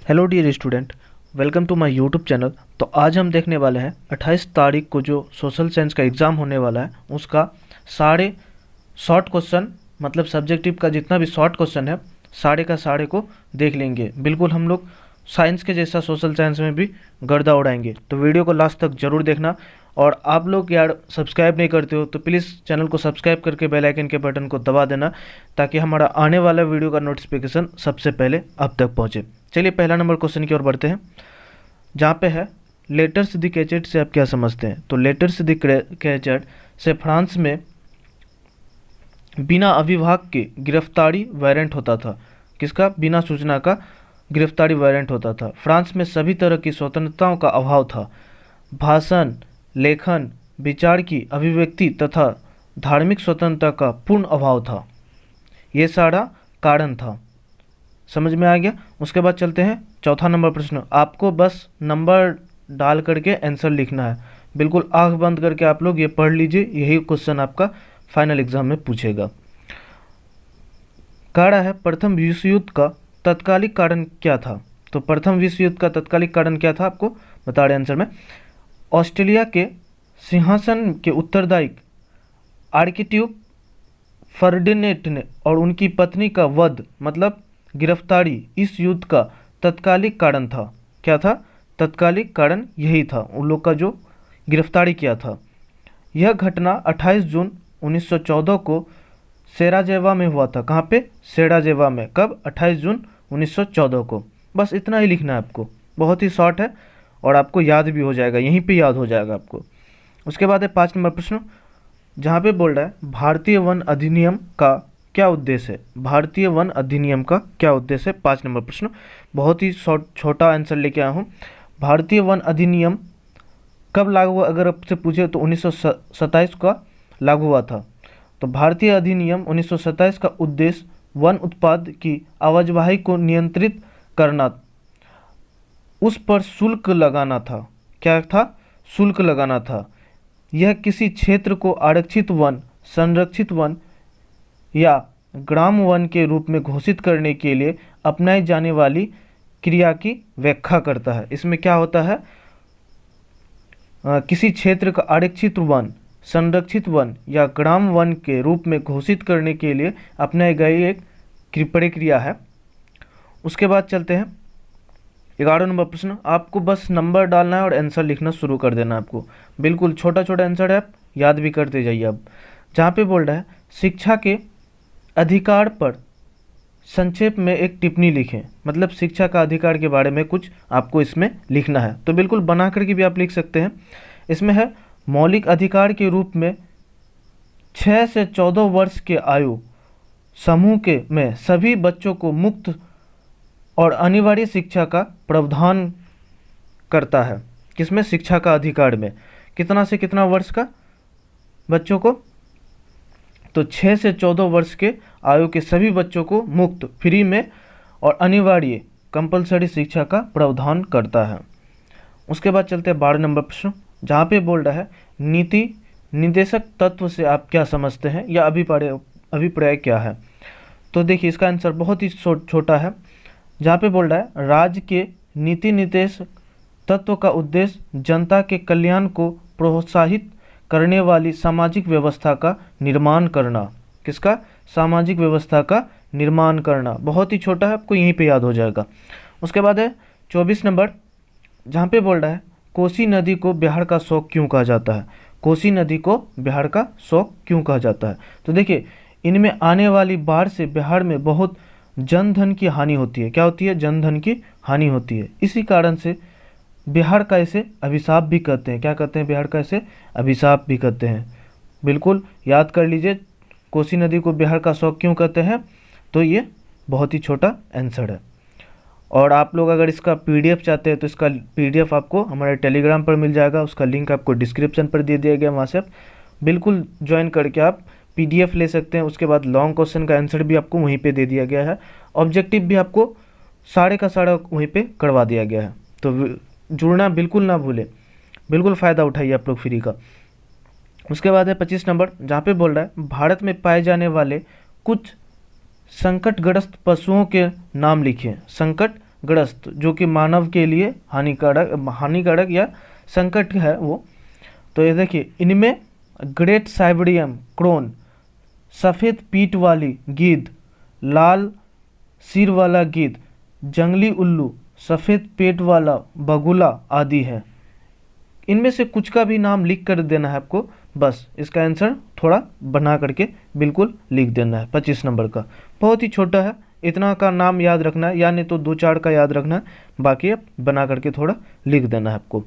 Hello dear student, welcome to my YouTube channel. तो आज हम देखने वाले हैं 28 तारीख को जो सोशल साइंस का एग्ज़ाम होने वाला है उसका सारे शॉर्ट क्वेश्चन, मतलब सब्जेक्टिव का जितना भी शॉर्ट क्वेश्चन है सारे का सारे को देख लेंगे। बिल्कुल हम लोग साइंस के जैसा सोशल साइंस में भी गर्दा उड़ाएंगे। तो वीडियो को लास्ट तक जरूर देखना। और आप लोग यार सब्सक्राइब नहीं करते हो तो प्लीज़ चैनल को सब्सक्राइब करके बेल आइकन के बटन को दबा देना, ताकि हमारा आने वाला वीडियो का नोटिफिकेशन सबसे पहले आप तक पहुँचे। चलिए पहला नंबर क्वेश्चन की ओर बढ़ते हैं, जहाँ पे है लेटर्स द कैचेट से आप क्या समझते हैं। तो लेटर्स द कैचेट से फ्रांस में बिना अभिभावक के गिरफ्तारी वारंट होता था। किसका? बिना सूचना का गिरफ्तारी वारंट होता था। फ्रांस में सभी तरह की स्वतंत्रताओं का अभाव था। भाषण, लेखन, विचार की अभिव्यक्ति तथा धार्मिक स्वतंत्रता का पूर्ण अभाव था। ये सारा कारण था। समझ में आ गया? उसके बाद चलते हैं चौथा नंबर प्रश्न। आपको बस नंबर डाल करके आंसर लिखना है। बिल्कुल आंख बंद करके आप लोग ये पढ़ लीजिए, यही क्वेश्चन आपका फाइनल एग्जाम में पूछेगा। कह रहा है प्रथम विश्व युद्ध का तत्कालिक कारण क्या था। तो प्रथम विश्व युद्ध का तत्कालिक कारण क्या था आपको बता रहे आंसर में। ऑस्ट्रेलिया के सिंहासन के उत्तरदायी आर्किड्यूक फर्डिनेंड ने और उनकी पत्नी का वध, मतलब गिरफ्तारी, इस युद्ध का तत्कालिक कारण था। क्या था? तत्कालिक कारण यही था, उन लोग का जो गिरफ्तारी किया था। यह घटना 28 जून 1914 को सेराजेवा में हुआ था। कहाँ पे? सेराजेवा में। कब? 28 जून 1914 को। बस इतना ही लिखना है आपको, बहुत ही शॉर्ट है और आपको याद भी हो जाएगा, यहीं पे याद हो जाएगा आपको। उसके बाद है 5 नंबर प्रश्न, जहाँ पे बोल रहा है भारतीय वन अधिनियम का क्या उद्देश्य है। भारतीय वन अधिनियम का क्या उद्देश्य है? 5 नंबर प्रश्न, बहुत ही छोटा आंसर लेके आया हूँ। भारतीय वन अधिनियम कब लागू हुआ अगर आपसे पूछे तो 1927 का लागू हुआ था। तो भारतीय अधिनियम 1927 का उद्देश्य वन उत्पाद की आवाजवाही को नियंत्रित करना, उस पर शुल्क लगाना था। क्या था? शुल्क लगाना था। यह किसी क्षेत्र को आरक्षित वन, संरक्षित वन या ग्राम वन के रूप में घोषित करने के लिए अपनाई जाने वाली क्रिया की व्याख्या करता है। इसमें क्या होता है? किसी क्षेत्र का आरक्षित वन, संरक्षित वन या ग्राम वन के रूप में घोषित करने के लिए अपनाई गई एक प्रक्रिया है। उसके बाद चलते हैं 11 नंबर प्रश्न। आपको बस नंबर डालना है और आंसर लिखना शुरू कर देना है आपको। बिल्कुल छोटा छोटा आंसर है, आप याद भी करते जाइए। अब जहाँ पे बोल रहा है शिक्षा के अधिकार पर संक्षेप में एक टिप्पणी लिखें, मतलब शिक्षा का अधिकार के बारे में कुछ आपको इसमें लिखना है। तो बिल्कुल बना करके भी आप लिख सकते हैं। इसमें है मौलिक अधिकार के रूप में 6 से 14 वर्ष के आयु समूह के में सभी बच्चों को मुक्त और अनिवार्य शिक्षा का प्रावधान करता है। किसमें? शिक्षा का अधिकार में। कितना से कितना वर्ष का बच्चों को? तो 6 से 14 वर्ष के आयु के सभी बच्चों को मुफ्त, फ्री में और अनिवार्य कंपलसरी शिक्षा का प्रावधान करता है। उसके बाद चलते हैं 12 नंबर प्रश्न, जहाँ पे बोल रहा है नीति निर्देशक तत्व से आप क्या समझते हैं या अभिप्राय क्या है। तो देखिए इसका आंसर बहुत ही छोटा है, जहाँ पे बोल रहा है राज्य के नीति निर्देशक तत्व का उद्देश्य जनता के कल्याण को प्रोत्साहित करने वाली सामाजिक व्यवस्था का निर्माण करना। किसका? सामाजिक व्यवस्था का निर्माण करना। बहुत ही छोटा है, आपको यहीं पे याद हो जाएगा। उसके बाद है 24 नंबर, जहाँ पे बोल रहा है कोसी नदी को बिहार का शौक क्यों कहा जाता है। कोसी नदी को बिहार का शौक क्यों कहा जाता है? तो देखिए इनमें आने वाली बाढ़ से बिहार में बहुत जनधन की हानि होती है। क्या होती है? जनधन की हानि होती है। इसी कारण से बिहार का इसे अभिशाप भी कहते हैं। क्या कहते हैं? बिहार का इसे अभिशाप भी कहते हैं। बिल्कुल याद कर लीजिए कोसी नदी को बिहार का शौक क्यों कहते हैं। तो ये बहुत ही छोटा आंसर है। और आप लोग अगर इसका पीडीएफ चाहते हैं तो इसका पीडीएफ आपको हमारे टेलीग्राम पर मिल जाएगा, उसका लिंक आपको डिस्क्रिप्शन पर दे दिया गया, वहाँ से आप बिल्कुल ज्वाइन करके आप पीडीएफ ले सकते हैं। उसके बाद लॉन्ग क्वेश्चन का आंसर भी आपको वहीं पे दे दिया गया है, ऑब्जेक्टिव भी आपको सारे का सारा वहीं पे करवा दिया गया है। तो जुड़ना बिल्कुल ना भूलें, बिल्कुल फ़ायदा उठाइए आप लोग फ्री का। उसके बाद है 25 नंबर, जहाँ पे बोल रहा है भारत में पाए जाने वाले कुछ संकटग्रस्त पशुओं के नाम लिखिए। संकटग्रस्त ग्रस्त, जो कि मानव के लिए हानिकारक या संकट है वो। तो ये देखिए, इनमें ग्रेट साइबेरियन क्रोन, सफ़ेद पीठ वाली गीद, लाल सिर वाला गीद, जंगली उल्लू, सफ़ेद पेट वाला बगुला आदि है। इनमें से कुछ का भी नाम लिख कर देना है आपको, बस इसका आंसर थोड़ा बना करके बिल्कुल लिख देना है। 25 नंबर का बहुत ही छोटा है, इतना का नाम याद रखना है, या नहीं तो 2-4 का याद रखना है, बाकी अब बना करके थोड़ा लिख देना है आपको।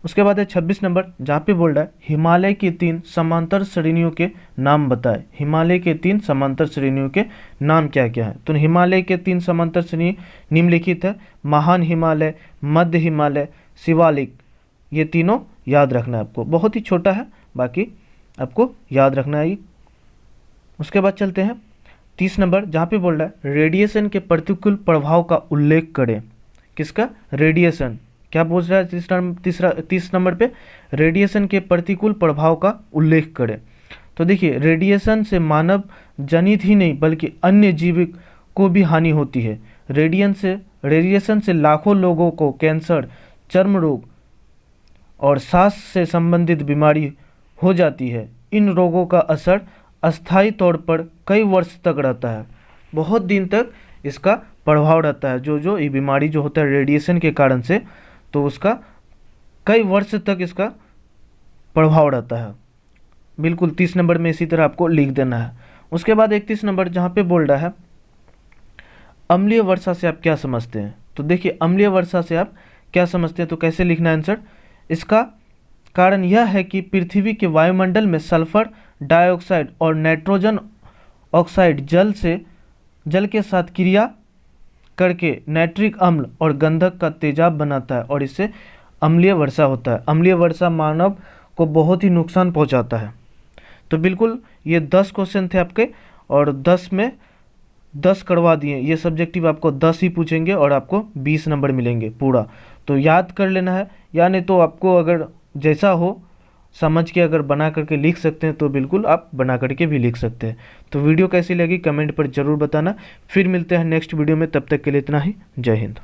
उसके बाद है 26 नंबर, जहाँ पे बोल रहा है हिमालय की 3 समांतर श्रेणियों के नाम बताए। हिमालय के 3 समांतर श्रेणियों के नाम क्या क्या है? तो हिमालय के 3 समांतर श्रेणी निम्नलिखित है, महान हिमालय, मध्य हिमालय, शिवालिक। ये तीनों याद रखना है आपको, बहुत ही छोटा है, बाकी आपको याद रखना है। उसके बाद चलते हैं 30 नंबर, जहाँ पे बोल रहा है रेडिएशन के प्रतिकूल प्रभाव का उल्लेख करें। किसका? रेडिएशन। क्या पूछ रहा है 30 नंबर पे? रेडिएशन के प्रतिकूल प्रभाव का उल्लेख करें। तो देखिए, रेडिएशन से मानव जनित ही नहीं बल्कि अन्य जीव को भी हानि होती है। रेडिएशन से लाखों लोगों को कैंसर, चर्म रोग और सांस से संबंधित बीमारी हो जाती है। इन रोगों का असर अस्थायी तौर पर कई वर्ष तक रहता है, बहुत दिन तक इसका प्रभाव रहता है। जो ये बीमारी जो होता है रेडिएशन के कारण से, तो उसका कई वर्ष तक इसका प्रभाव रहता है। बिल्कुल 30 नंबर में इसी तरह आपको लिख देना है। उसके बाद 31 नंबर, जहाँ पे बोल रहा है अम्लीय वर्षा से आप क्या समझते हैं? तो देखिए, अम्लीय वर्षा से आप क्या समझते हैं, तो कैसे लिखना है आंसर? इसका कारण यह है कि पृथ्वी के वायुमंडल में सल्फर डाइऑक्साइड और नाइट्रोजन ऑक्साइड जल के साथ क्रिया करके नाइट्रिक अम्ल और गंधक का तेजाब बनाता है और इससे अम्लीय वर्षा होता है। अम्लीय वर्षा मानव को बहुत ही नुकसान पहुंचाता है। तो बिल्कुल ये 10 क्वेश्चन थे आपके, और 10 में 10 करवा दिए। ये सब्जेक्टिव आपको 10 ही पूछेंगे और आपको 20 नंबर मिलेंगे पूरा। तो याद कर लेना है, या नहीं तो आपको अगर जैसा हो समझ के अगर बना करके लिख सकते हैं तो बिल्कुल आप बना करके भी लिख सकते हैं। तो वीडियो कैसी लगी कमेंट पर ज़रूर बताना। फिर मिलते हैं नेक्स्ट वीडियो में, तब तक के लिए इतना ही। जय हिंद।